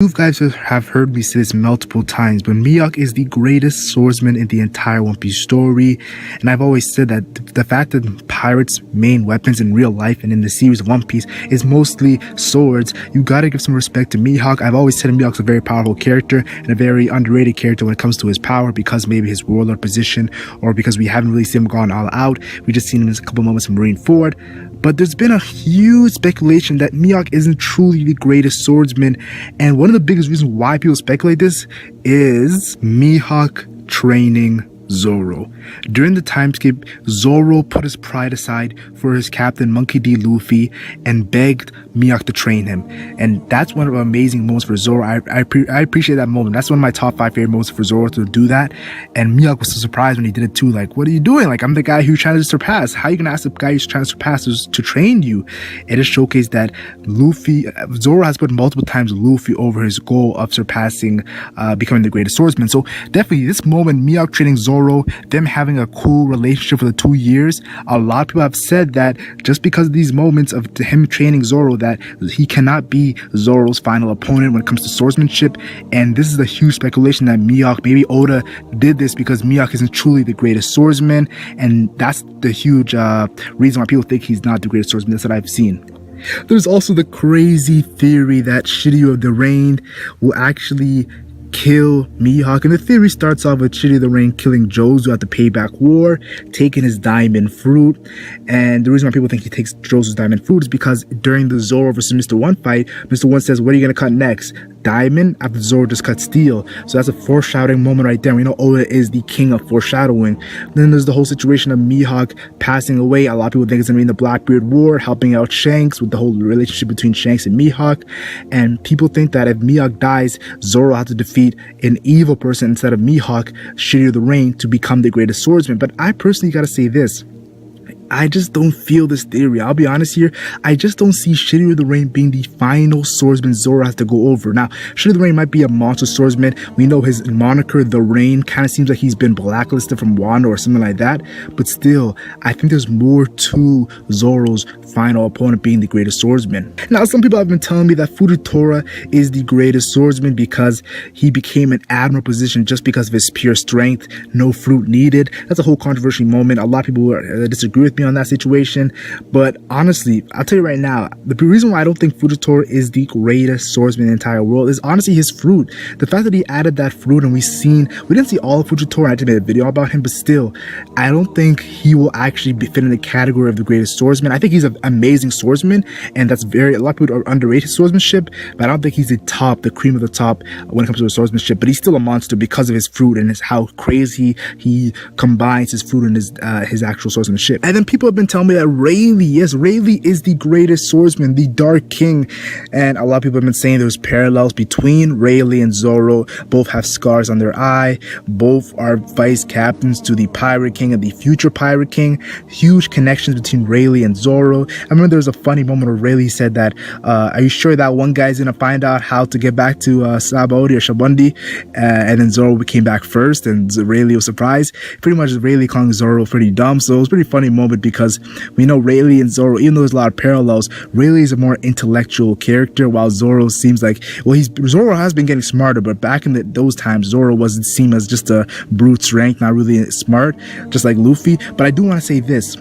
You guys have heard me say this multiple times, but Mihawk is the greatest swordsman in the entire One Piece story. And I've always said that the fact that pirates' main weapons in real life and in the series of One Piece is mostly swords, you gotta give some respect to Mihawk. I've always said Mihawk's a very powerful character and a very underrated character when it comes to his power, because maybe his warlord position, or because we haven't really seen him gone all out. We just seen him in a couple moments from Marineford. But there's been a huge speculation that Mihawk isn't truly the greatest swordsman, and one of the biggest reasons why people speculate this is Mihawk training Zoro. During the time skip, Zoro put his pride aside for his captain Monkey D. Luffy and begged Mihawk to train him, and that's one of the amazing moments for Zoro. I appreciate that moment. That's one of my top 5 favorite moments for Zoro to do that, and Mihawk was so surprised when he did it too. Like, what are you doing? Like, I'm the guy who's trying to surpass. How are you gonna ask the guy who's trying to surpass to train you? It just showcased that Zoro has put multiple times Luffy over his goal of surpassing, becoming the greatest swordsman. So definitely this moment, Mihawk training Zoro, them having a cool relationship for the 2 years, a lot of people have said that just because of these moments of him training Zoro, that he cannot be Zoro's final opponent when it comes to swordsmanship. And this is a huge speculation that Mihawk, maybe Oda did this because Mihawk isn't truly the greatest swordsman, and that's the huge reason why people think he's not the greatest swordsman. That's what I've seen. There's also the crazy theory that Shiryu of the Rain will actually kill Mihawk, and the theory starts off with Shiryu the Rain killing Jozu at the Payback War, taking his diamond fruit. And the reason why people think he takes Jozu's diamond fruit is because during the Zoro versus Mr. One fight, Mr. One says, "What are you gonna cut next? Diamond?" After Zoro just cut steel. So that's a foreshadowing moment right there. We know Oda is the king of foreshadowing. Then there's the whole situation of Mihawk passing away. A lot of people think it's gonna be in the Blackbeard War, helping out Shanks with the whole relationship between Shanks and Mihawk. And people think that if Mihawk dies, Zoro has to defeat an evil person instead of Mihawk, Shiryu the Rain, to become the greatest swordsman. But I personally gotta say this: I just don't feel this theory. I'll be honest here. I just don't see Shiryu the Rain being the final swordsman Zoro has to go over. Now, Shiryu the Rain might be a monster swordsman. We know his moniker, The Rain, kind of seems like he's been blacklisted from Wano or something like that. But still, I think there's more to Zoro's final opponent being the greatest swordsman. Now, some people have been telling me that Fujitora is the greatest swordsman because he became an admiral position just because of his pure strength, no fruit needed. That's a whole controversial moment. A lot of people disagree with me on that situation, but honestly, I'll tell you right now, the reason why I don't think Fujitora is the greatest swordsman in the entire world is honestly his fruit. The fact that he added that fruit, and we didn't see all of Fujitora. I just made a video about him, but still, I don't think he will actually fit in the category of the greatest swordsman. I think he's an amazing swordsman, and a lot of people are underrate his swordsmanship, but I don't think he's the cream of the top when it comes to his swordsmanship. But he's still a monster because of his fruit and how crazy he combines his fruit and his actual swordsmanship. And then people have been telling me that Rayleigh, yes, Rayleigh is the greatest swordsman, the Dark King. And a lot of people have been saying there's parallels between Rayleigh and Zoro. Both have scars on their eye. Both are vice captains to the Pirate King and the future Pirate King. Huge connections between Rayleigh and Zoro. I remember there was a funny moment where Rayleigh said that, are you sure that one guy's gonna find out how to get back to Sabaody or Shabundi? And then Zoro came back first, and Rayleigh was surprised. Pretty much Rayleigh calling Zoro pretty dumb. So it was a pretty funny moment because we know Rayleigh and Zoro, even though there's a lot of parallels, Rayleigh is a more intellectual character, while Zoro seems like, Zoro has been getting smarter, but back in those times, Zoro wasn't seen as just a brute strength, not really smart, just like Luffy. But I do want to say this.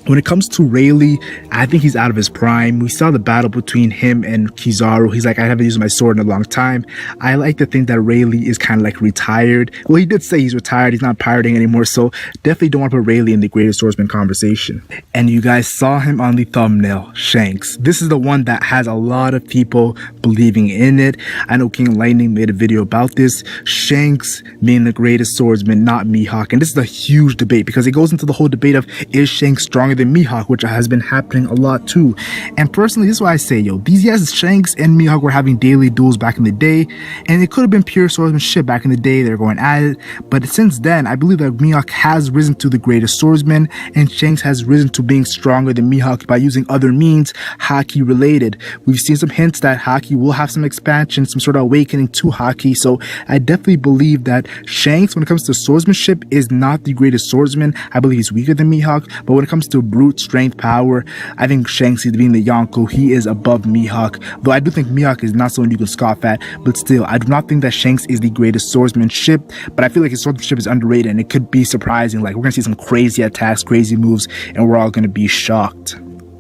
When it comes to Rayleigh, I think he's out of his prime. We saw the battle between him and Kizaru. He's like, I haven't used my sword in a long time. I like to think that Rayleigh is kind of like retired. Well, he did say he's retired. He's not pirating anymore. So definitely don't want to put Rayleigh in the greatest swordsman conversation. And you guys saw him on the thumbnail, Shanks. This is the one that has a lot of people believing in it. I know King Lightning made a video about this. Shanks being the greatest swordsman, not Mihawk. And this is a huge debate because it goes into the whole debate of, is Shanks stronger than Mihawk, which has been happening a lot too. And personally, this is why I say, Shanks and Mihawk were having daily duels back in the day, and it could have been pure swordsmanship back in the day. They're going at it, but since then, I believe that Mihawk has risen to the greatest swordsman, and Shanks has risen to being stronger than Mihawk by using other means, haki related. We've seen some hints that haki will have some expansion, some sort of awakening to haki. So I definitely believe that Shanks, when it comes to swordsmanship, is not the greatest swordsman. I believe he's weaker than Mihawk, but when it comes to brute strength power, I think Shanks is being the Yonko. He is above Mihawk, though I do think Mihawk is not someone you can scoff at, but still, I do not think that Shanks is the greatest swordsmanship, but I feel like his swordsmanship is underrated, and it could be surprising. Like, we're gonna see some crazy attacks, crazy moves, and we're all gonna be shocked.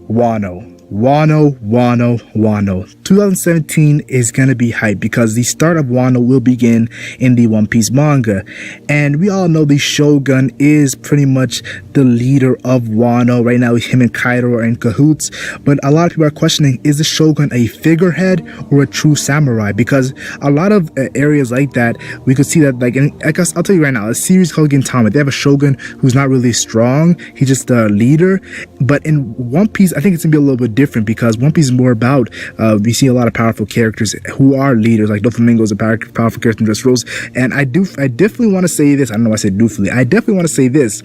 Wano. 2017 is gonna be hype because the start of Wano will begin in the One Piece manga, and we all know the Shogun is pretty much the leader of Wano right now. Him and Kaido are in cahoots, but a lot of people are questioning, is the Shogun a figurehead or a true samurai? Because a lot of areas like that, we could see that, like, I guess I'll tell you right now, a series called Gintama, they have a Shogun who's not really strong, he's just a leader. But in One Piece, I think it's gonna be a little bit different because One Piece is more about, we see a lot of powerful characters who are leaders, like Doflamingo is a powerful character in Dressrosa. And I definitely want to say this, I don't know why I said doofully, I definitely want to say this,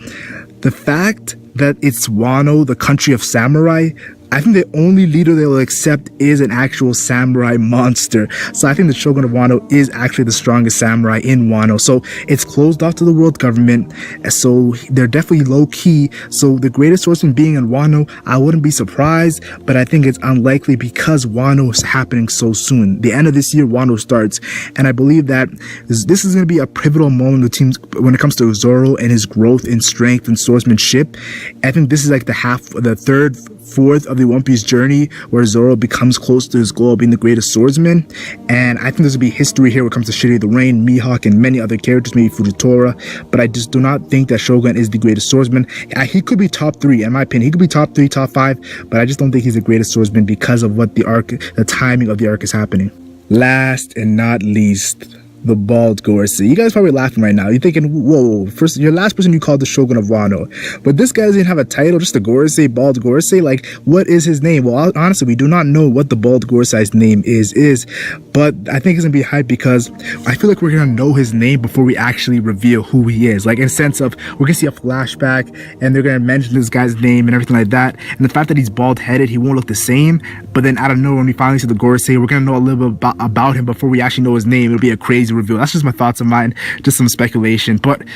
the fact that it's Wano, the country of samurai, I think the only leader they will accept is an actual samurai monster. So I think the Shogun of Wano is actually the strongest samurai in Wano. So it's closed off to the world government. So they're definitely low key. So the greatest swordsman being in Wano, I wouldn't be surprised, but I think it's unlikely because Wano is happening so soon. The end of this year, Wano starts. And I believe that this is going to be a pivotal moment of the teams when it comes to Zoro and his growth in strength and swordsmanship. I think this is like the third, fourth of the One Piece journey where Zoro becomes close to his goal of being the greatest swordsman. And I think there's gonna be history here when it comes to Shiri the Rain, Mihawk, and many other characters, maybe Fujitora, but I just do not think that Shogun is the greatest swordsman. He could be top 3 in my opinion, he could be top 3, top 5, but I just don't think he's the greatest swordsman because of what the timing of the arc is happening. Last and not least, the bald Gorosei. You guys probably laughing right now. You're thinking, whoa, first, your last person you called the Shogun of Wano. But this guy doesn't have a title, just a Gorosei, bald Gorosei. Like, what is his name? Well, honestly, we do not know what the bald Gorosei's name is, but I think it's gonna be hype because I feel like we're gonna know his name before we actually reveal who he is. Like, in the sense of, we're gonna see a flashback and they're gonna mention this guy's name and everything like that. And the fact that he's bald-headed, he won't look the same. But then out of nowhere, when we finally see the Gorosei, we're gonna know a little bit about him before we actually know his name. It'll be a crazy reveal. That's just my thoughts of mine, just some speculation. But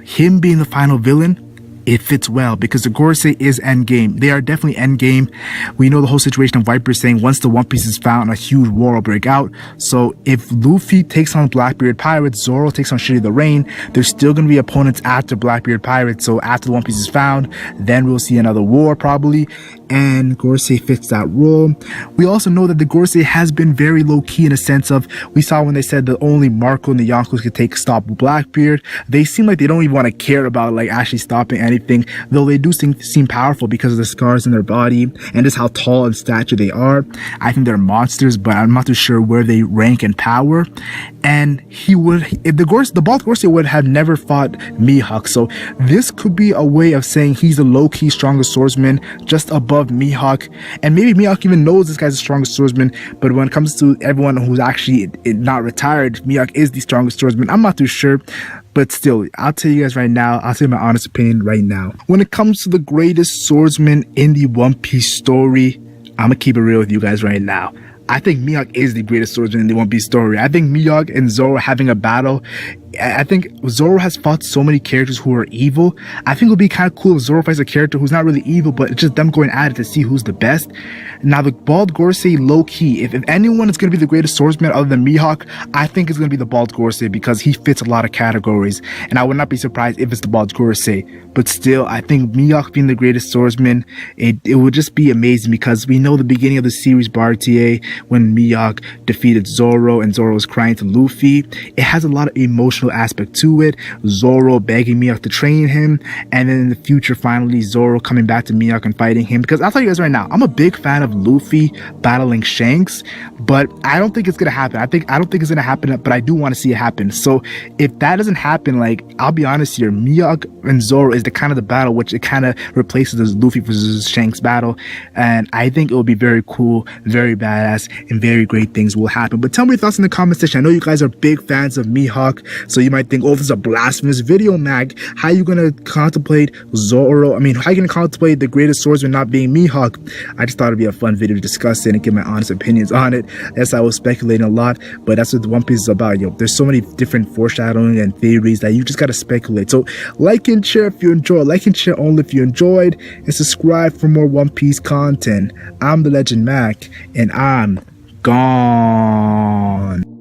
him being the final villain, it fits well because the Gorosei is endgame. They are definitely endgame. We know the whole situation of Viper saying once the One Piece is found, a huge war will break out. So if Luffy takes on Blackbeard Pirates, Zoro takes on Shiri the Rain, there's still going to be opponents after Blackbeard Pirates. So after the One Piece is found, then we'll see another war probably. And Gorosei fits that role. We also know that the Gorosei has been very low-key in a sense of, we saw when they said that only Marco and the Yonkos could stop Blackbeard. They seem like they don't even want to care about like actually stopping anything, though they do seem powerful because of the scars in their body and just how tall in stature they are. I think they're monsters, but I'm not too sure where they rank in power. And the bald Gorosei would have never fought Mihawk, so this could be a way of saying he's the low-key strongest swordsman, just above Mihawk. And maybe Mihawk even knows this guy's the strongest swordsman, but when it comes to everyone who's actually not retired, Mihawk is the strongest swordsman. I'm not too sure, but still, I'll tell you guys right now, I'll tell you my honest opinion right now. When it comes to the greatest swordsman in the One Piece story, I'm gonna keep it real with you guys right now. I think Mihawk is the greatest swordsman in the One Piece story. I think Mihawk and Zoro having a battle, I think Zoro has fought so many characters who are evil. I think it would be kind of cool if Zoro fights a character who's not really evil, but it's just them going at it to see who's the best. Now, the bald Gorosei, low-key, if anyone is going to be the greatest swordsman other than Mihawk, I think it's going to be the bald Gorosei because he fits a lot of categories. And I would not be surprised if it's the bald Gorosei. But still, I think Mihawk being the greatest swordsman, it would just be amazing because we know the beginning of the series, Bartier, when Mihawk defeated Zoro and Zoro was crying to Luffy. It has a lot of emotional aspect to it. Zoro begging Mihawk to train him, and then in the future finally Zoro coming back to Mihawk and fighting him. Because I'll tell you guys right now, I'm a big fan of Luffy battling Shanks, but I don't think it's gonna happen. I don't think it's gonna happen, but I do want to see it happen. So if that doesn't happen, like, I'll be honest here, Mihawk and Zoro is the kind of the battle which it kind of replaces the Luffy versus Shanks battle, and I think it will be very cool, very badass. works and very great things will happen. But tell me your thoughts in the comment section. I know you guys are big fans of Mihawk, so you might think, oh, this is a blasphemous video, Mag. How are you gonna contemplate Zoro? I mean, how are you gonna contemplate the greatest swordsman not being Mihawk? I just thought it'd be a fun video to discuss it and give my honest opinions on it. Yes, I was speculating a lot, but that's what One Piece is about, yo. There's so many different foreshadowing and theories that you just gotta speculate. So like and share if you enjoyed, like and share only if you enjoyed, and subscribe for more One Piece content. I'm the Legend Mac, and I'm gone.